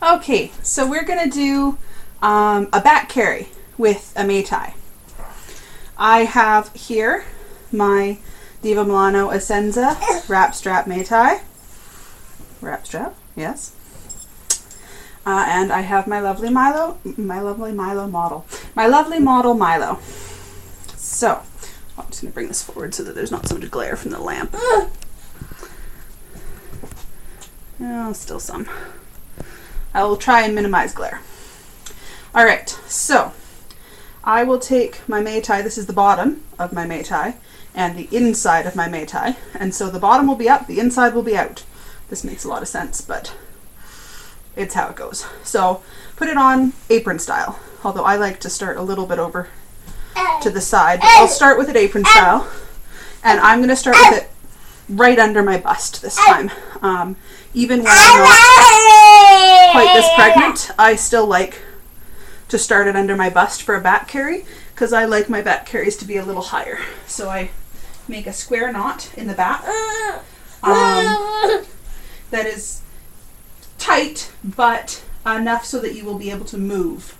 Okay, so we're going to do a back carry with a Mai-Tai. I have here my Diva Milano Essenza wrap strap Mai-Tai. Wrap strap, yes. And I have my lovely model Milo. So, I'm just going to bring this forward so that there's not so much glare from the lamp. Oh, still some. I will try and minimize glare. Alright, so I will take my Mai-Tai, this is the bottom of my Mai-Tai, and the inside of my Mai-Tai, and so the bottom will be up, the inside will be out. This makes a lot of sense, but it's how it goes. So put it on apron style, although I like to start a little bit over to the side. But I'll start with it apron style, and I'm going to start with it right under my bust this time. Even when I'm not quite this pregnant, I still like to start it under my bust for a back carry, because I like my back carries to be a little higher. So I make a square knot in the back that is tight, but enough so that you will be able to move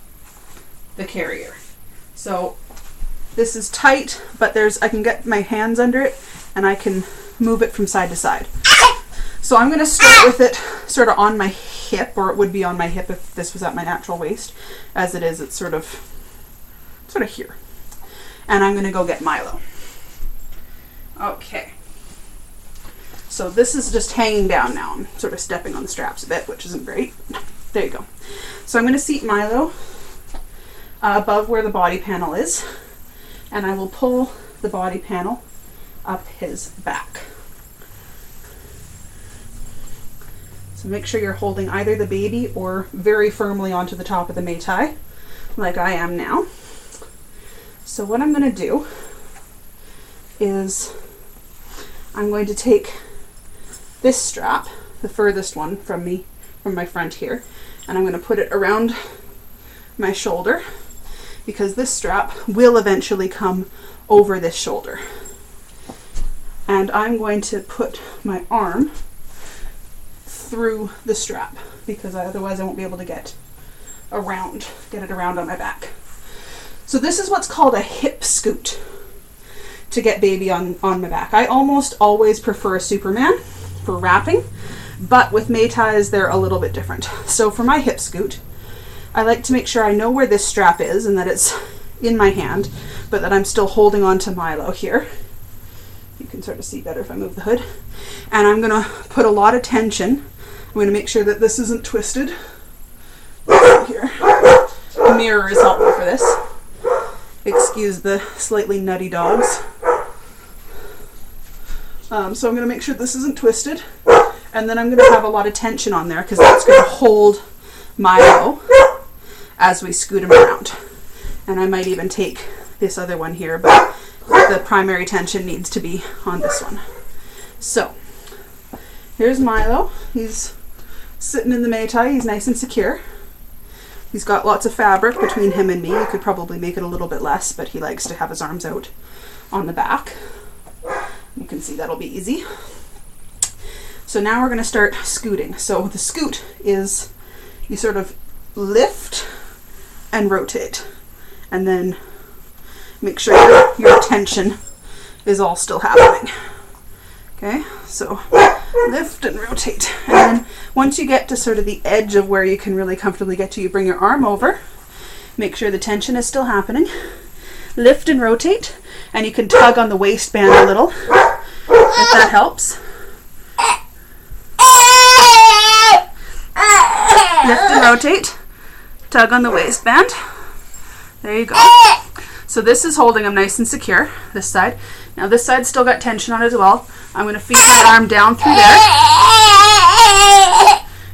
the carrier. So this is tight, but I can get my hands under it and I can move it from side to side. So I'm going to start with it sort of on my hip, or it would be on my hip if this was at my natural waist. As it is, it's sort of here. And I'm going to go get Milo. Okay. So this is just hanging down now. I'm sort of stepping on the straps a bit, which isn't great. There you go. So I'm going to seat Milo above where the body panel is, and I will pull the body panel up his back. So make sure you're holding either the baby or very firmly onto the top of the Mai-Tai, like I am now. So what I'm going to do is I'm going to take this strap, the furthest one from my front here, and I'm going to put it around my shoulder, because this strap will eventually come over this shoulder. And I'm going to put my arm through the strap, because otherwise I won't be able to get it around on my back. So this is what's called a hip scoot to get baby on my back. I almost always prefer a Superman for wrapping, but with Mai-Tais they're a little bit different. So for my hip scoot, I like to make sure I know where this strap is and that it's in my hand, but that I'm still holding on to Milo here. You can sort of see better if I move the hood. And I'm going to put a lot of tension. I'm going to make sure that this isn't twisted. Here. The mirror is helpful for this. Excuse the slightly nutty dogs. So I'm going to make sure this isn't twisted. And then I'm going to have a lot of tension on there, because that's going to hold Milo as we scoot him around. And I might even take this other one here, but the primary tension needs to be on this one. So here's Milo. He's sitting in the Mai-Tai. He's nice and secure. He's got lots of fabric between him and me. You could probably make it a little bit less, but he likes to have his arms out on the back. You can see that'll be easy. So now we're going to start scooting. So the scoot is you sort of lift and rotate, and then make sure your tension is all still happening. Okay, so lift and rotate. And then once you get to sort of the edge of where you can really comfortably get to, you bring your arm over, make sure the tension is still happening, lift and rotate, and you can tug on the waistband a little, if that helps. Lift and rotate, tug on the waistband. There you go. So this is holding him nice and secure, this side. Now this side's still got tension on it as well. I'm going to feed my arm down through there. Yeah,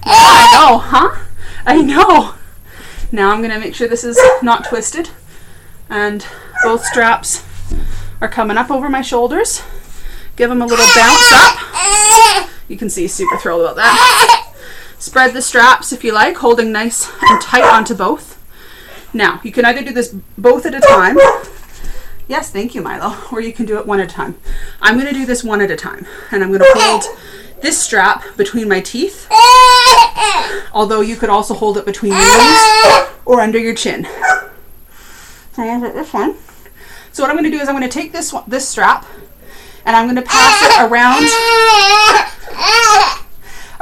I know, huh? I know. Now I'm going to make sure this is not twisted, and both straps are coming up over my shoulders. Give them a little bounce up. You can see he's super thrilled about that. Spread the straps if you like, holding nice and tight onto both. Now, you can either do this both at a time. Yes, thank you, Milo. Or you can do it one at a time. I'm going to do this one at a time. And I'm going to hold this strap between my teeth Although you could also hold it between your knees or under your chin. So I'm going to put this one. So what I'm going to do is I'm going to take this strap and I'm going to pass it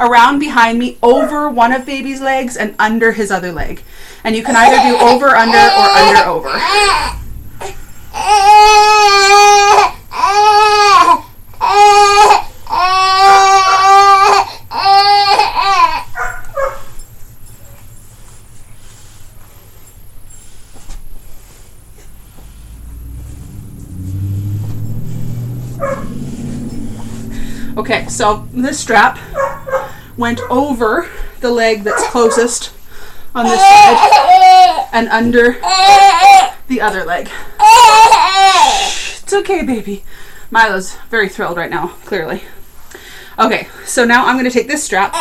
around behind me, over one of baby's legs and under his other leg. And you can either do over, under, or under, over. Okay, so this strap went over the leg that's closest on this side and under the other leg. It's okay, baby. Milo's very thrilled right now, clearly. Okay, so now I'm going to take this strap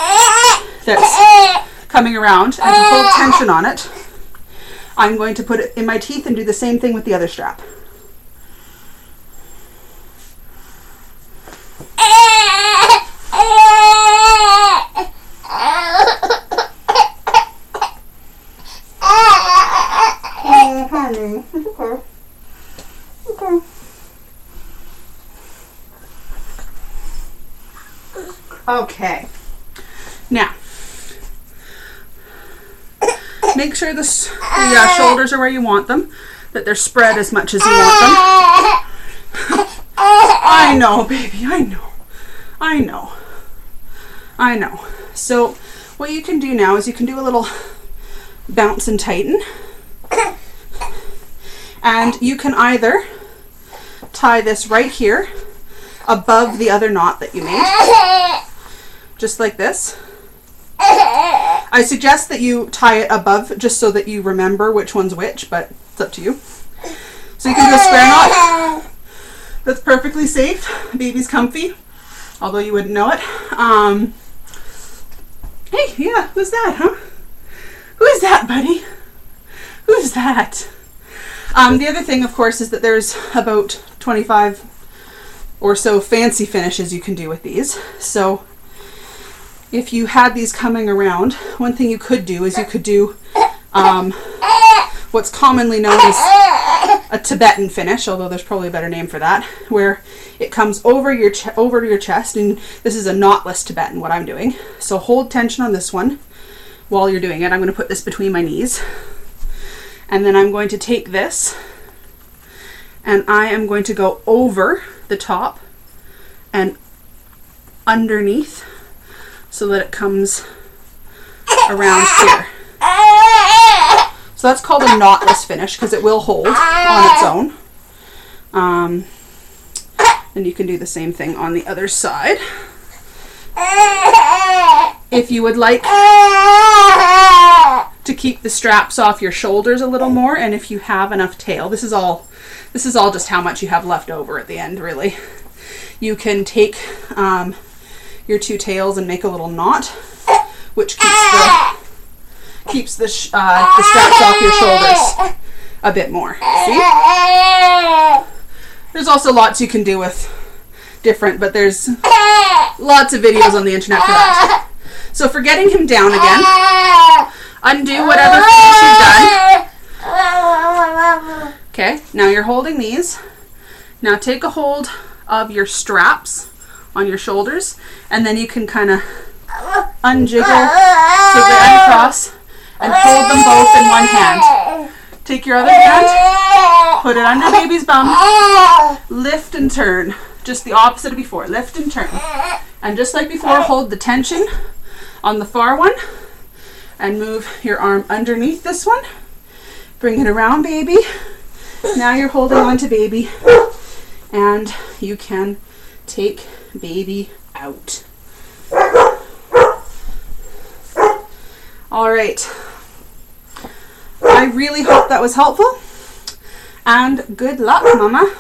that's coming around, and to hold tension on it, I'm going to put it in my teeth and do the same thing with the other strap. Oh, honey. Okay. Okay. Okay. Now, make sure the shoulders are where you want them, that they're spread as much as you want them. I know, baby, I know. I know. I know. So what you can do now is you can do a little bounce and tighten. And you can either tie this right here above the other knot that you made, just like this. I suggest that you tie it above just so that you remember which one's which, but it's up to you. So you can do a square knot. That's perfectly safe. Baby's comfy, although you wouldn't know it. Hey, yeah, who's that, huh? Who is that, buddy? Who's that? The other thing, of course, is that there's about 25 or so fancy finishes you can do with these. So if you had these coming around, one thing you could do is you could do what's commonly known as a Tibetan finish, although there's probably a better name for that, where it comes over your chest, and this is a knotless Tibetan, what I'm doing. So hold tension on this one while you're doing it. I'm going to put this between my knees, and then I'm going to take this and I am going to go over the top and underneath so that it comes around here. So that's called a knotless finish because it will hold on its own. And you can do the same thing on the other side. If you would like to keep the straps off your shoulders a little more, and if you have enough tail, this is all just how much you have left over at the end, really. You can take your two tails and make a little knot, which keeps the straps off your shoulders a bit more. See? There's also lots you can do with different, but there's lots of videos on the internet for that. So for getting him down again, undo whatever finish you've done. Okay, now you're holding these. Now take a hold of your straps on your shoulders, and then you can kind of unjiggle, take your end across, and hold them both in one hand. Take your other hand, put it under baby's bum, lift and turn. Just the opposite of before, lift and turn. And just like before, hold the tension on the far one and move your arm underneath this one. Bring it around, baby. Now you're holding on to baby, and you can take baby out. All right. I really hope that was helpful, and good luck, Mama.